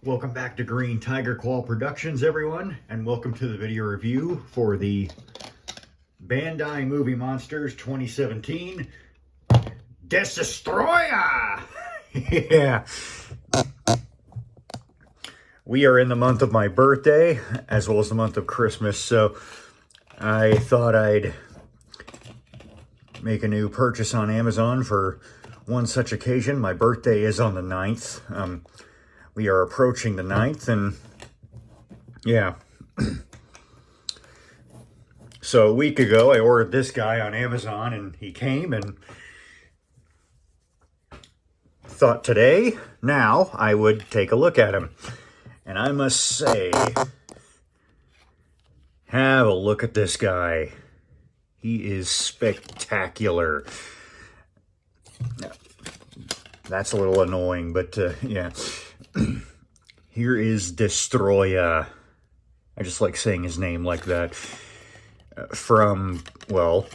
Welcome back to Green Tiger Claw Productions, everyone, and welcome to the video review for the Bandai Movie Monsters 2017 Destroyer! Yeah. We are in the month of my birthday, as well as the month of Christmas, so I thought I'd make a new purchase on Amazon for one such occasion. My birthday is on the 9th. We are approaching the 9th, and yeah. So a week ago, I ordered this guy on Amazon, and he came, and thought now, I would take a look at him. And I must say, have a look at this guy. He is spectacular. That's a little annoying, but yeah. Here is Destroyer. I just like saying his name like that. From, well,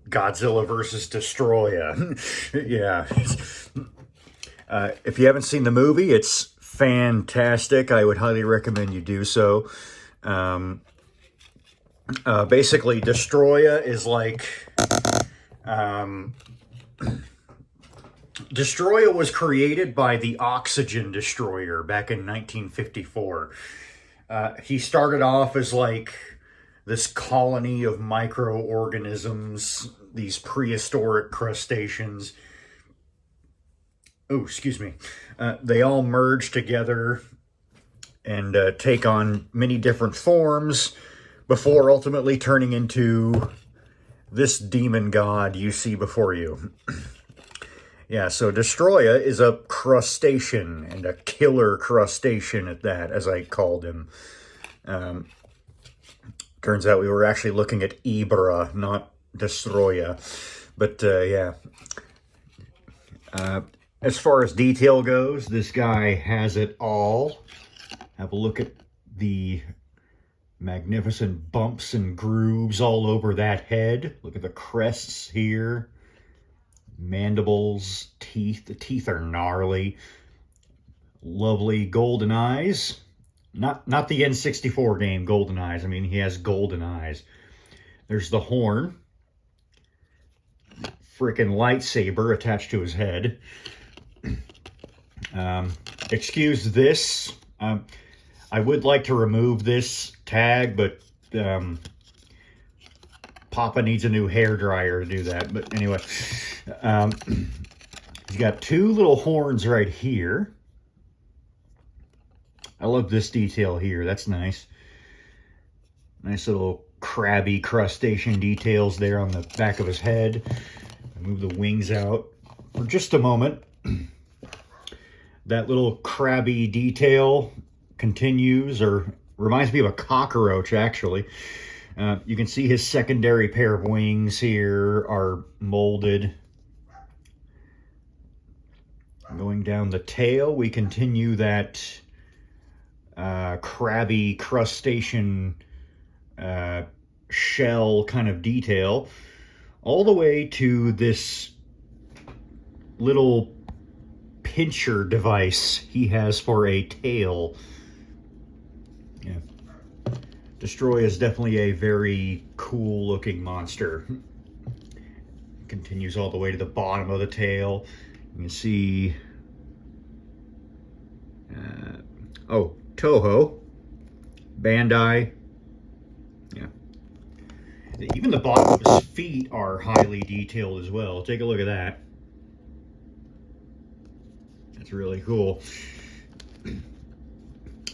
Godzilla versus Destroyer. Yeah. If you haven't seen the movie, it's fantastic. I would highly recommend you do so. Basically, Destroyer is like... Destroyer was created by the Oxygen Destroyer back in 1954. He started off as like this colony of microorganisms, these prehistoric crustaceans. Oh, excuse me. They all merge together and take on many different forms before ultimately turning into this demon god you see before you. Yeah, so Destroyer is a crustacean, and a killer crustacean at that, as I called him. Turns out we were actually looking at Ibra, not Destroyer. But, yeah. As far as detail goes, this guy has it all. Have a look at the magnificent bumps and grooves all over that head. Look at the crests here. Mandibles, teeth. The teeth are gnarly. Lovely golden eyes. Not the N64 game golden eyes. I mean, he has golden eyes. There's the horn. Frickin' lightsaber attached to his head. Excuse this. I would like to remove this tag, but Papa needs a new hair dryer to do that. But anyway, he's got two little horns right here. I love this detail here. That's nice. Nice little crabby crustacean details there on the back of his head. Move the wings out for just a moment. That little crabby detail continues, or reminds me of a cockroach, actually. You can see his secondary pair of wings here are molded. Going down the tail, we continue that crabby crustacean shell kind of detail, all the way to this little pincher device he has for a tail. Yeah. Destroy is definitely a very cool looking monster. Continues all the way to the bottom of the tail. You can see oh, Toho, Bandai. Yeah. Even the bottom of his feet are highly detailed as well. Take a look at that. That's really cool.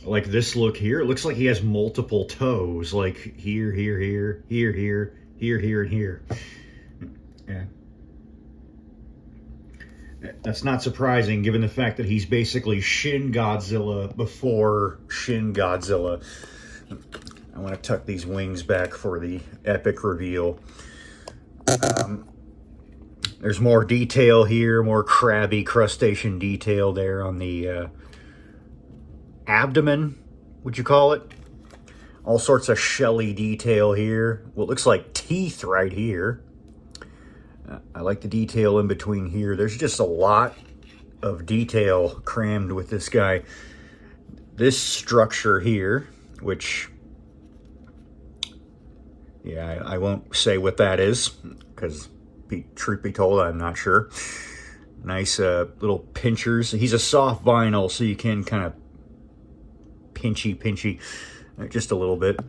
Like this look here, it looks like he has multiple toes, like here, here, here, here, here, here, here, and here. Yeah. That's not surprising, given the fact that he's basically Shin Godzilla before Shin Godzilla. I want to tuck these wings back for the epic reveal. There's more detail here, more crabby crustacean detail there on the abdomen, would you call it? All sorts of shelly detail here. What looks like teeth right here. I like the detail in between here. There's just a lot of detail crammed with this guy. This structure here, which, yeah, I won't say what that is, because truth be told, I'm not sure. Nice little pinchers. He's a soft vinyl, so you can kind of pinchy, just a little bit.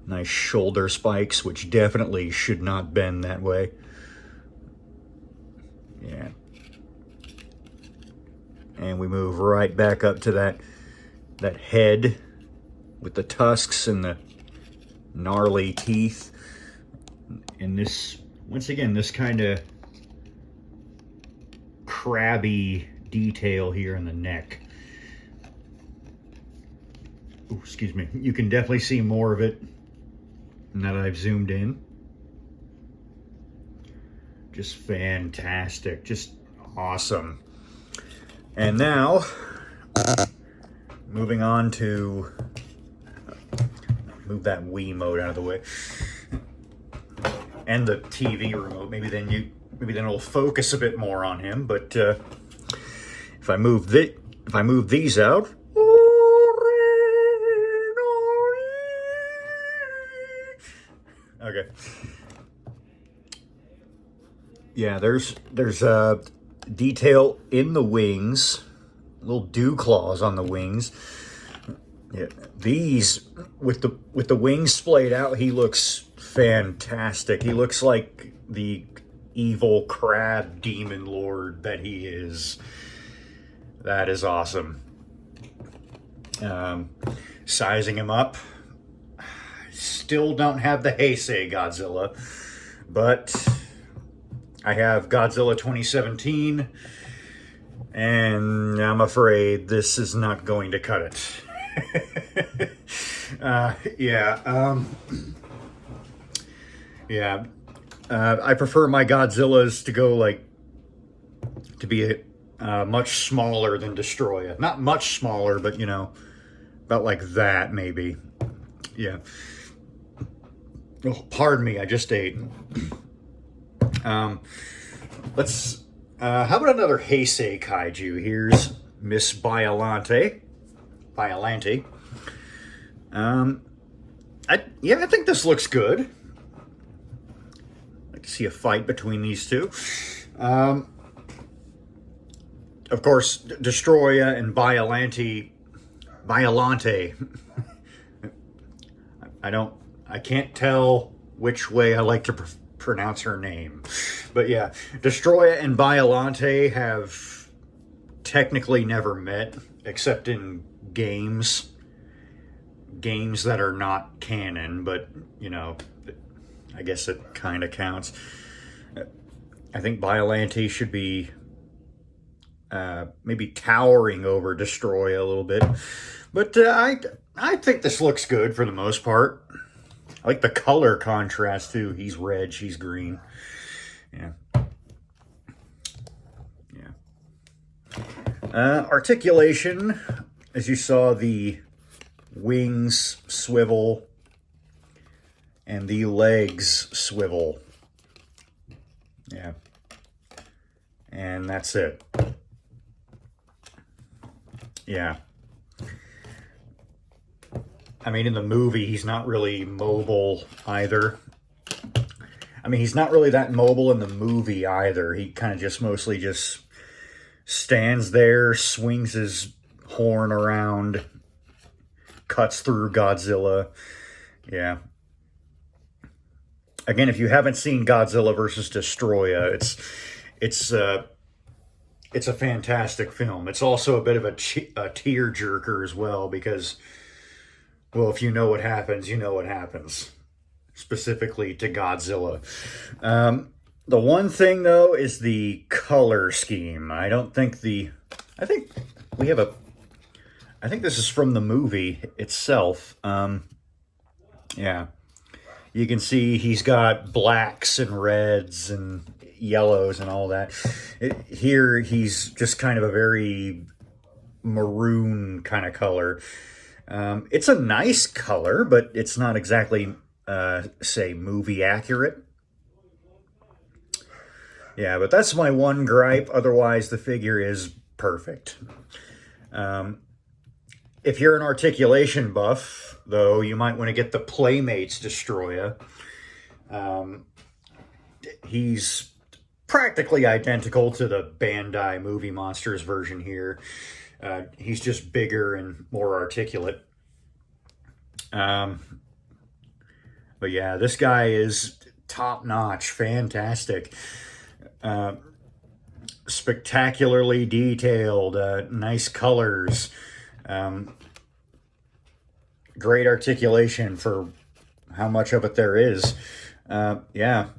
Nice shoulder spikes, which definitely should not bend that way. Yeah. And we move right back up to that head with the tusks and the gnarly teeth. And this, once again, this kind of crabby detail here in the neck. Ooh, excuse me. You can definitely see more of it now that I've zoomed in. Just fantastic. Just awesome. And now, moving on to, move that Wii mode out of the way, and the TV remote. Maybe then it'll focus a bit more on him. But if I move these out, okay. Yeah, there's detail in the wings, little dew claws on the wings. Yeah, these with the wings splayed out, he looks fantastic. He looks like the evil crab demon lord that he is. That is awesome. Sizing him up, still don't have the Heisei Godzilla, but I have Godzilla 2017, and I'm afraid this is not going to cut it. I prefer my Godzillas to go to be much smaller than Destroya. Not much smaller, but you know, about like that maybe. Yeah. Oh, pardon me, I just ate. Let's, how about another Heisei kaiju? Here's Miss Biollante. I think this looks good. I'd like to see a fight between these two. Of course, Destroya and Biollante. I can't tell which way I like to pronounce her name. But yeah, Destroya and Biollante have technically never met, except in games that are not canon, but you know, I guess it kind of counts. I think Biollante should be maybe towering over Destroya a little bit, but I think this looks good for the most part. I like the color contrast too. He's red, she's green. Yeah. Articulation, as you saw, the wings swivel and the legs swivel. Yeah. And that's it. Yeah. I mean, in the movie, he's not really mobile either. I mean, he's not really that mobile in the movie either. He kind of just mostly just stands there, swings his horn around, cuts through Godzilla. Yeah. Again, if you haven't seen Godzilla versus Destroya, it's a fantastic film. It's also a bit of a tear-jerker as well, because, well, if you know what happens, you know what happens. Specifically to Godzilla. The one thing, though, is the color scheme. I think this is from the movie itself. Yeah. You can see he's got blacks and reds and yellows and all that. Here, he's just kind of a very maroon kind of color. It's a nice color, but it's not exactly, say, movie accurate. Yeah, but that's my one gripe. Otherwise, the figure is perfect. If you're an articulation buff, though, you might want to get the Playmates Destroyer. He's practically identical to the Bandai Movie Monsters version here. He's just bigger and more articulate. But yeah, this guy is top-notch, fantastic. Spectacularly detailed, nice colors, great articulation for how much of it there is. Yeah.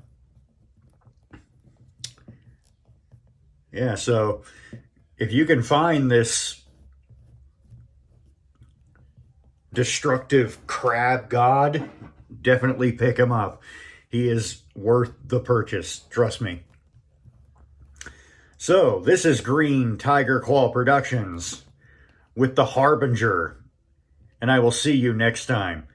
Yeah, so if you can find this destructive crab god, definitely pick him up. He is worth the purchase, trust me. So, this is Green Tiger Claw Productions with the Harbinger, and I will see you next time.